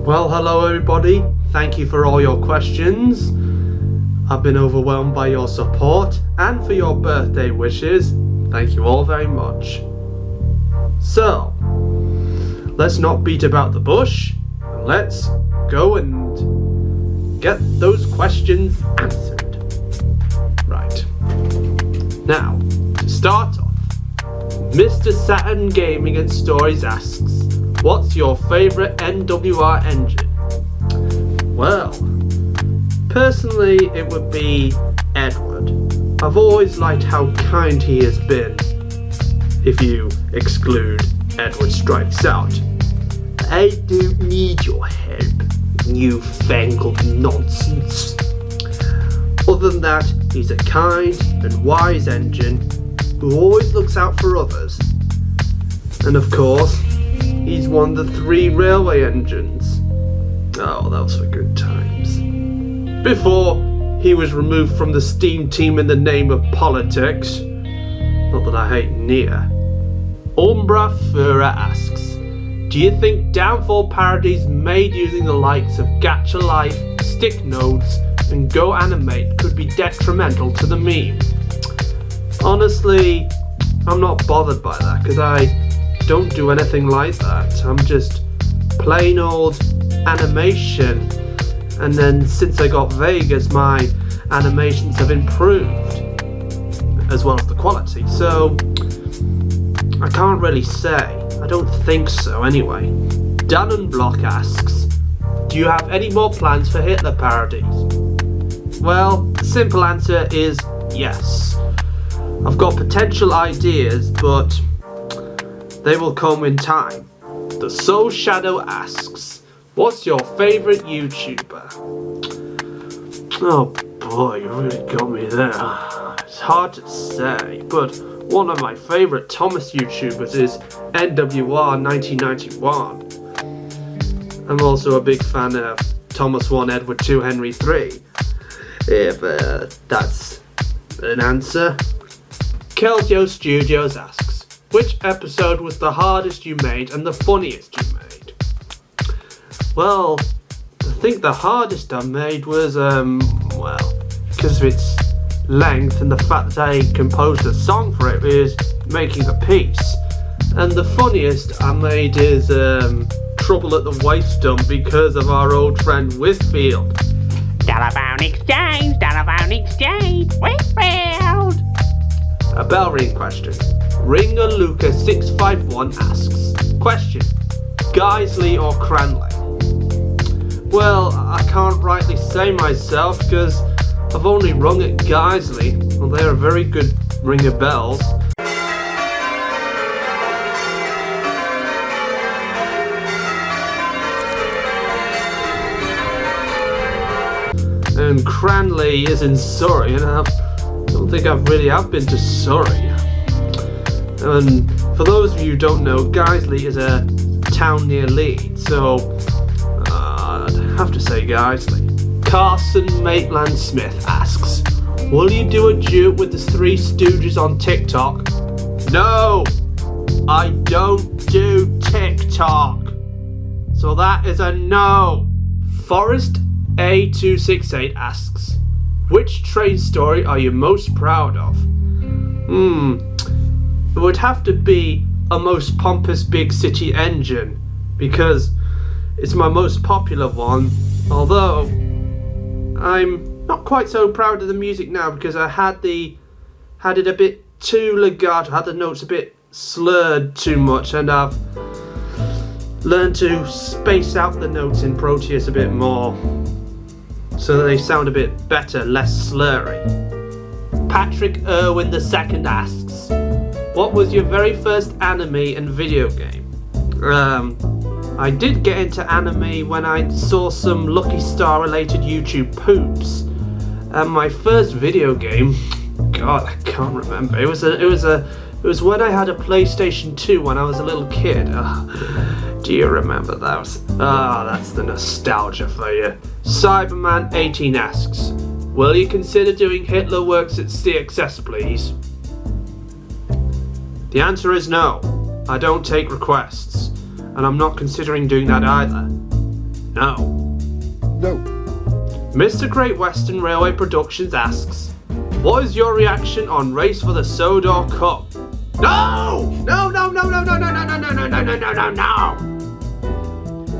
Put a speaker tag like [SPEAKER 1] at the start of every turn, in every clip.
[SPEAKER 1] Well, hello everybody. Thank you for all your questions. I've been overwhelmed by your support and for your birthday wishes. Thank you all very much. So, let's not beat about the bush, and let's go and get those questions answered. Right. Now, to start off, Mr. Saturn Gaming and Stories asks, what's your favourite NWR engine? Well, personally it would be Edward. I've always liked how kind he has been, if you exclude Edward Strikes Out. I don't need your help, newfangled nonsense. Other than that, he's a kind and wise engine who always looks out for others. And of course, he's one of the 3 railway engines. Oh, that was for good times. Before he was removed from the Steam team in the name of politics. Not that I hate Nia. Umbra Fura asks, do you think downfall parodies made using the likes of Gacha Life, Stick Nodes, and Go Animate could be detrimental to the meme? Honestly, I'm not bothered by that because I don't do anything like that. I'm just plain old animation, and then since I got Vegas, my animations have improved as well as the quality, so I can't really say. I don't think so anyway. Dannenblock asks, do you have any more plans for Hitler parodies? Well, the simple answer is yes. I've got potential ideas, but they will come in time. The Soul Shadow asks, what's your favourite YouTuber? Oh boy, you really got me there. It's hard to say, but one of my favourite Thomas YouTubers is NWR1991. I'm also a big fan of Thomas 1, Edward 2, Henry 3. If that's an answer. Keltio Studios asks, which episode was the hardest you made and the funniest you made? Well, I think the hardest I made was, because of its length and the fact that I composed a song for it, is making the piece. And the funniest I made is Trouble at the Waste Dump because of our old friend Whitfield.
[SPEAKER 2] Telephone exchange, Whitfield.
[SPEAKER 1] A bell ring question. Ringaluka651 asks, question, Geisley or Cranley? Well, I can't rightly say myself because I've only rung at Geisley. Well, they're a very good ring of bells. And Cranley is in Surrey, and I don't think I really have been to Surrey. And for those of you who don't know, Geisley is a town near Leeds, so I'd have to say Geisley. Carson Maitland Smith asks, will you do a duet with the 3 Stooges on TikTok? No, I don't do TikTok. So that is a no. Forrest A268 asks, which train story are you most proud of? It would have to be A Most Pompous Big City Engine, because it's my most popular one, although I'm not quite so proud of the music now because I had it a bit too legato, had the notes a bit slurred too much, and I've learned to space out the notes in Proteus a bit more so that they sound a bit better, less slurry. Patrick Irwin II asks, what was your very first anime and video game? I did get into anime when I saw some Lucky Star related YouTube poops. And my first video game, God, I can't remember. It was when I had a PlayStation 2 when I was a little kid. Do you remember those? That's the nostalgia for you. Cyberman18 asks, will you consider doing Hitler Works at CXS, please? The answer is no. I don't take requests, and I'm not considering doing that either. no?
[SPEAKER 3] No.
[SPEAKER 1] Mr. Great Western Railway Productions asks, what is your reaction on Race for the Sodor Cup? No! No, no, no, no, no, no, no, no, no, no, no, no, no, no, no!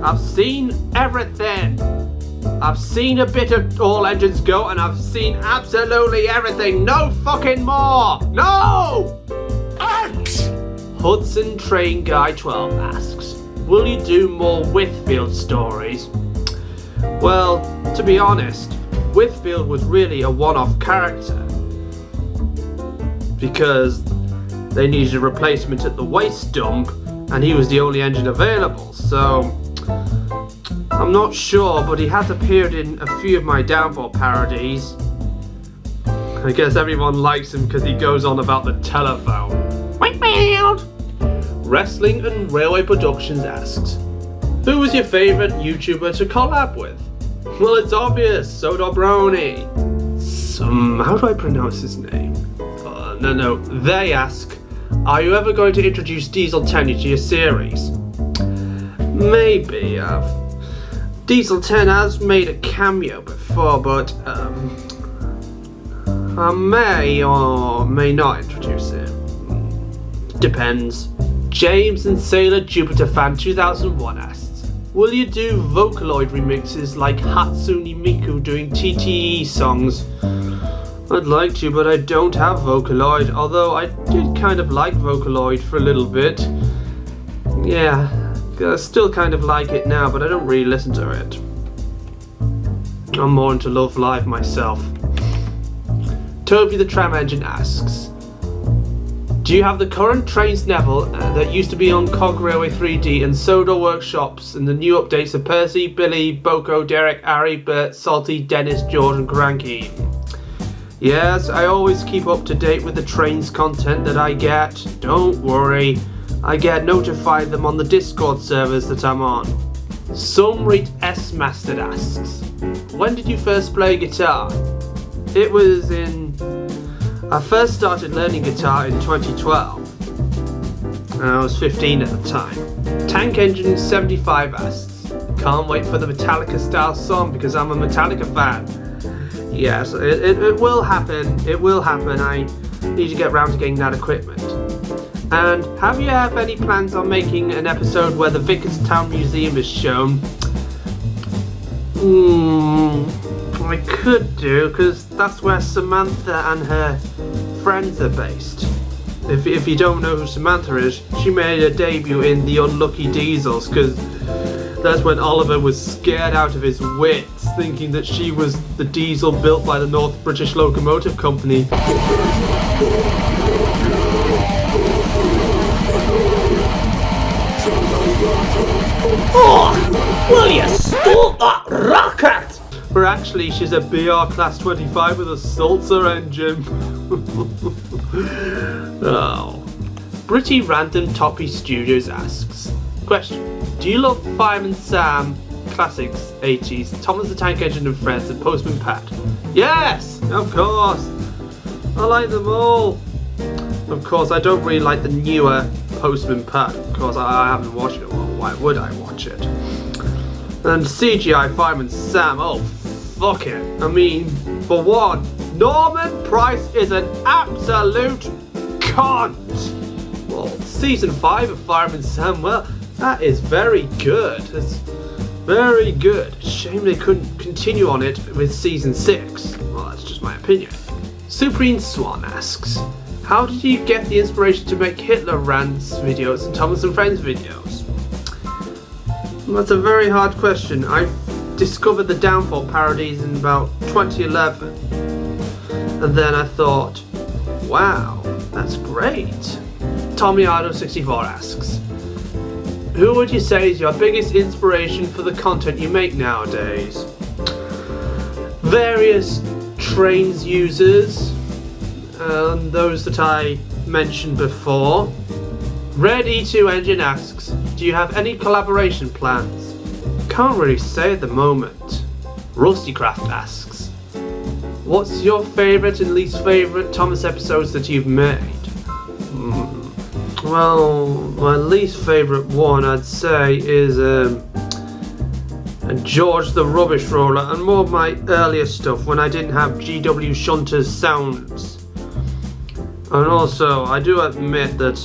[SPEAKER 1] I've seen everything. I've seen a bit of All Engines Go and I've seen absolutely everything. No fucking more! No! Hudson Train Guy 12 asks, will you do more Whitfield stories? Well, to be honest, Whitfield was really a one-off character because they needed a replacement at the waste dump and he was the only engine available, so I'm not sure, but he has appeared in a few of my Downfall parodies. I guess everyone likes him because he goes on about the telephone. Whitfield! Wrestling and Railway Productions asks, who was your favourite YouTuber to collab with? Well, it's obvious, Sodor Brony. How do I pronounce his name? No. They ask, are you ever going to introduce Diesel 10 to your series? Maybe. Diesel 10 has made a cameo before, but I may or may not introduce him. Depends. James and Sailor Jupiter Fan 2001 asks, will you do Vocaloid remixes like Hatsune Miku doing TTE songs? I'd like to, but I don't have Vocaloid, although I did kind of like Vocaloid for a little bit. Yeah, I still kind of like it now, but I don't really listen to it. I'm more into Love Live myself. Toby the Tram Engine asks, do you have the current Trains Neville that used to be on Cog Railway 3D and Sodor workshops and the new updates of Percy, Billy, Boko, Derek, Ari, Bert, Salty, Dennis, George and Cranky? Yes, I always keep up to date with the Trains content that I get. Don't worry, I get notified them on the Discord servers that I'm on. Sumrit S. Mastered asks, when did you first play guitar? It was I first started learning guitar in 2012. I was 15 at the time. Tank Engine 75 asks, can't wait for the Metallica style song because I'm a Metallica fan. Yes, it will happen. It will happen. I need to get round to getting that equipment. And have you have any plans on making an episode where the Vickerstown Museum is shown? I could do, because that's where Samantha and her friends are based. If you don't know who Samantha is, she made her debut in The Unlucky Diesels, because that's when Oliver was scared out of his wits, thinking that she was the diesel built by the North British Locomotive Company.
[SPEAKER 2] Oh, will you stop that rocket?
[SPEAKER 1] But actually, she's a BR Class 25 with a Sulzer engine. Oh. Britty Random Toppy Studios asks, question, do you love Fireman Sam, Classics, 80s, Thomas the Tank Engine and Friends, and Postman Pat? Yes, of course. I like them all. Of course, I don't really like the newer Postman Pat. Of course, I haven't watched it. Well, why would I watch it? And CGI Fireman Sam, oh fuck it. I mean, for one, Norman Price is an absolute cunt. Well, season 5 of Fireman Sam, well, that is very good. It's very good. Shame they couldn't continue on it with season 6. Well, that's just my opinion. Supreme Swan asks, how did you get the inspiration to make Hitler Rants videos and Thomas and Friends videos? Well, that's a very hard question. I discovered the Downfall parodies in about 2011. And then I thought, wow, that's great. Tommyardo64 asks, who would you say is your biggest inspiration for the content you make nowadays? Various Trains users, and those that I mentioned before. Red E2 Engine asks, do you have any collaboration plans? Can't really say at the moment. Rustycraft asks, what's your favourite and least favourite Thomas episodes that you've made? Well, my least favourite one I'd say is and George the Rubbish Roller, and more of my earlier stuff when I didn't have GW Shunter's sounds. And also, I do admit that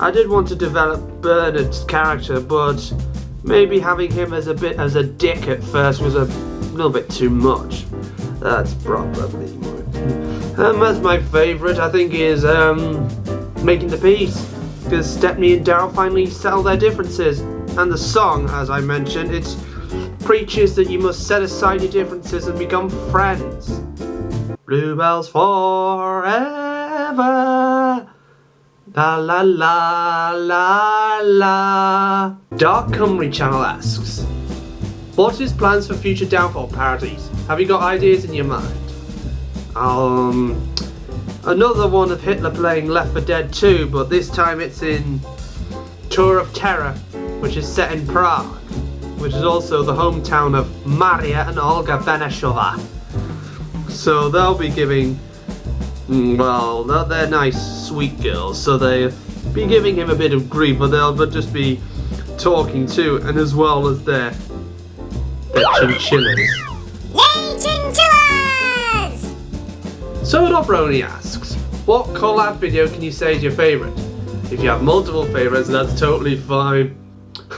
[SPEAKER 1] I did want to develop Bernard's character, but maybe having him as a dick at first was a little bit too much. That's probably more. That's my favourite, I think, is Making the Peace, because Stepney and Daryl finally settle their differences. And the song, as I mentioned, it preaches that you must set aside your differences and become friends. Bluebells forever. La la la la la. Dark Cymru channel asks, what is plans for future Downfall parodies? Have you got ideas in your mind? Another one of Hitler playing Left 4 Dead 2, but this time it's in Tour of Terror, which is set in Prague, which is also the hometown of Maria and Olga Benešová. So they'll be giving, well, they're nice, sweet girls, so they'll be giving him a bit of grief, but they'll just be talking too, and as well as their chinchillas.
[SPEAKER 3] Yay, chinchillas!
[SPEAKER 1] Sodor Brony asks, what collab video can you say is your favourite? If you have multiple favourites, that's totally fine.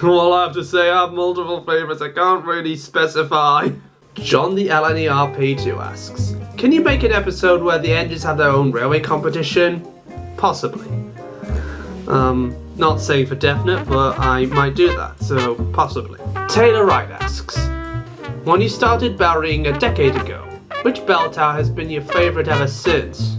[SPEAKER 1] All I have to say, I have multiple favourites, I can't really specify. John the LNERP2 asks, can you make an episode where the engines have their own railway competition? Possibly. Not saying for definite, but I might do that, so possibly. Taylor Wright asks, when you started bellring a decade ago, which bell tower has been your favourite ever since?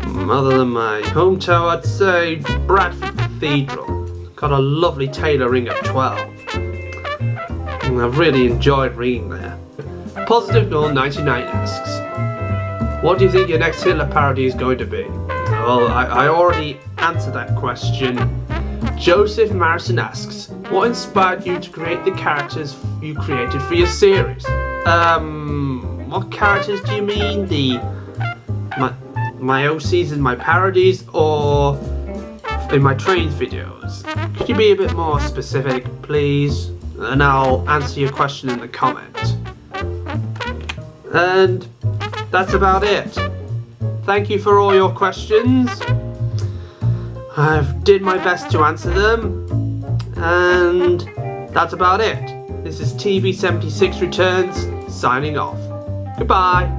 [SPEAKER 1] Other than my home tower, I'd say Bradford Cathedral. Got a lovely Taylor ring at 12. And I've really enjoyed ringing there. Positive Null 99 asks, what do you think your next Hitler parody is going to be? Well, I already answered that question. Joseph Marison asks, what inspired you to create the characters you created for your series? What characters do you mean? My OCs in my parodies, or in my trains videos? Could you be a bit more specific, please? And I'll answer your question in the comment. And that's about it. Thank you for all your questions. I've did my best to answer them. And that's about it. This is TB76 Returns, signing off. Goodbye.